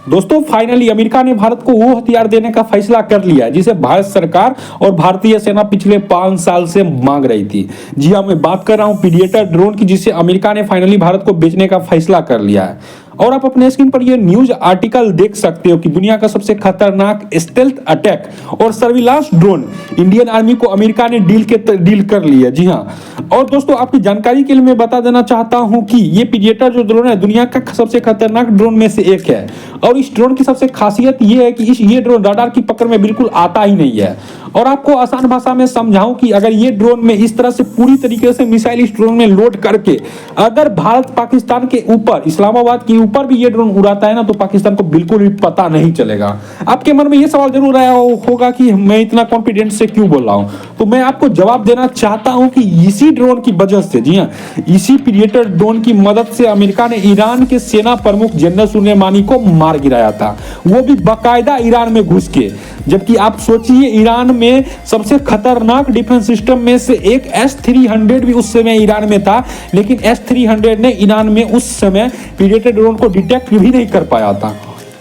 दोस्तों finally America ने भारत को वो हथियार देने का फैसला कर लिया जिसे भारत सरकार और भारतीय सेना पिछले 5 साल से मांग रही थी। जी हाँ, मैं बात कर रहा हूं प्रीडेटर ड्रोन की, जिसे अमेरिका ने फाइनली भारत को बेचने का फैसला कर लिया है। और आप अपने स्क्रीन पर ये न्यूज आर्टिकल देख सकते हो कि दुनिया का सबसे खतरनाक स्टेल्थ अटैक और सर्विलांस ड्रोन इंडियन आर्मी को अमेरिका ने डील कर लिया। जी हाँ, और दोस्तों आपकी जानकारी के लिए मैं बता देना चाहता हूं कि ये प्रीडेटर जो ड्रोन है दुनिया का सबसे खतरनाक ड्रोन में से एक है। और इस ड्रोन की सबसे खासियत ये है कि ये ड्रोन रडार की पकड़ में बिल्कुल आता ही नहीं है। और आपको आसान भाषा में समझाऊं कि अगर ये ड्रोन में इस तरह से पूरी तरीके से मिसाइल इस ड्रोन में लोड करके अगर भारत पाकिस्तान के ऊपर, इस्लामाबाद के ऊपर भी ये ड्रोन उड़ाता है ना, तो पाकिस्तान को बिल्कुल भी पता नहीं चलेगा। आपके मन में ये सवाल जरूर आया होगा कि मैं इतना कॉन्फिडेंस से क्यों बोल रहा हूं, तो मैं आपको जवाब देना चाहता हूं कि इसी ड्रोन की वजह से, जी हां, इसी प्रीडेटर ड्रोन की मदद से अमेरिका ने ईरान के सेना प्रमुख जनरल सुलेमानी को मार गिराया था, वो भी बाकायदा ईरान में घुस के। जबकि आप सोचिए ईरान में सबसे खतरनाक डिफेंस सिस्टम में से एक S-300 भी उस समय ईरान में था, लेकिन S-300 ने ईरान में उस समय प्रीडेटर ड्रोन को डिटेक्ट भी नहीं कर पाया था।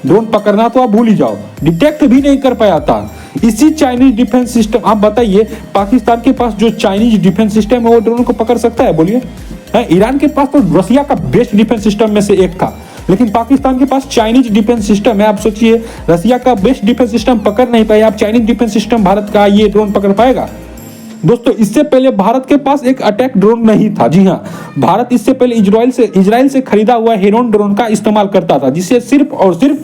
ड्रोन पकड़ना तो आप भूल ही जाओ, डिटेक्ट भी नहीं कर पाया था। इसी चाइनीज डिफेंस सिस्टम, आप बताइए पाकिस्तान के पास जो चाइनीज डिफेंस सिस्टम है वो ड्रोन को पकड़ सकता है? बोलिए। ईरान के पास तो रसिया का बेस्ट डिफेंस सिस्टम में से एक था, लेकिन पाकिस्तान के पास चाइनीज डिफेंस सिस्टम है। आप सोचिए रसिया का बेस्ट डिफेंस सिस्टम पकड़ नहीं पाए, आप चाइनीज डिफेंस सिस्टम भारत का ये ड्रोन पकड़ पाएगा? दोस्तों इससे पहले भारत के पास एक अटैक ड्रोन नहीं था। जी हाँ, भारत इससे पहले इजराइल से खरीदा हुआ हेरोन ड्रोन का इस्तेमाल करता था, जिसे सिर्फ और सिर्फ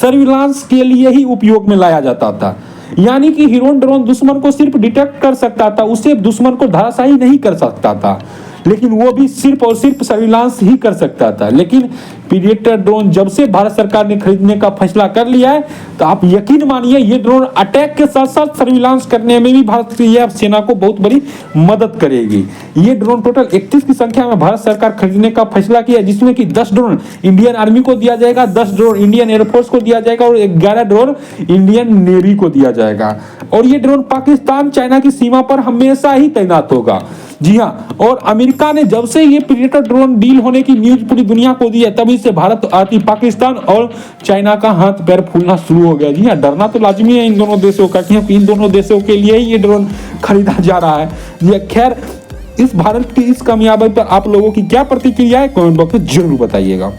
सर्विलांस के लिए ही उपयोग में लाया जाता था। यानी कि हेरोन ड्रोन दुश्मन को सिर्फ डिटेक्ट कर सकता था, उसे दुश्मन को धराशायी नहीं कर सकता था, लेकिन वो भी सिर्फ और सिर्फ सर्विलांस ही कर सकता था। लेकिन प्रीडेटर ड्रोन जब से भारत सरकार ने खरीदने का फैसला कर लिया है, तो आप यकीन मानिए ये ड्रोन अटैक के साथ साथ सर्विलांस करने में भी भारत की यह सेना को बहुत बड़ी मदद करेगी। ये ड्रोन टोटल 31 की संख्या में भारत सरकार खरीदने का फैसला किया, जिसमें कि 10 ड्रोन इंडियन आर्मी को दिया जाएगा, 10 ड्रोन इंडियन एयरफोर्स को दिया जाएगा और 11 ड्रोन इंडियन नेवी को दिया जाएगा। और ये ड्रोन पाकिस्तान चाइना की सीमा पर हमेशा ही तैनात होगा। जी हाँ, और अमेरिका ने जब से ये प्रीडेटर ड्रोन डील होने की न्यूज पूरी दुनिया को दी है, तभी से भारत आती पाकिस्तान और चाइना का हाथ पैर फूलना शुरू हो गया। जी हाँ, डरना तो लाजमी है इन दोनों देशों का, क्योंकि इन दोनों देशों के लिए ही ये ड्रोन खरीदा जा रहा है। ये खैर, इस भारत की इस कामयाबी पर आप लोगों की क्या प्रतिक्रिया है, कमेंट बॉक्स में जरूर बताइएगा।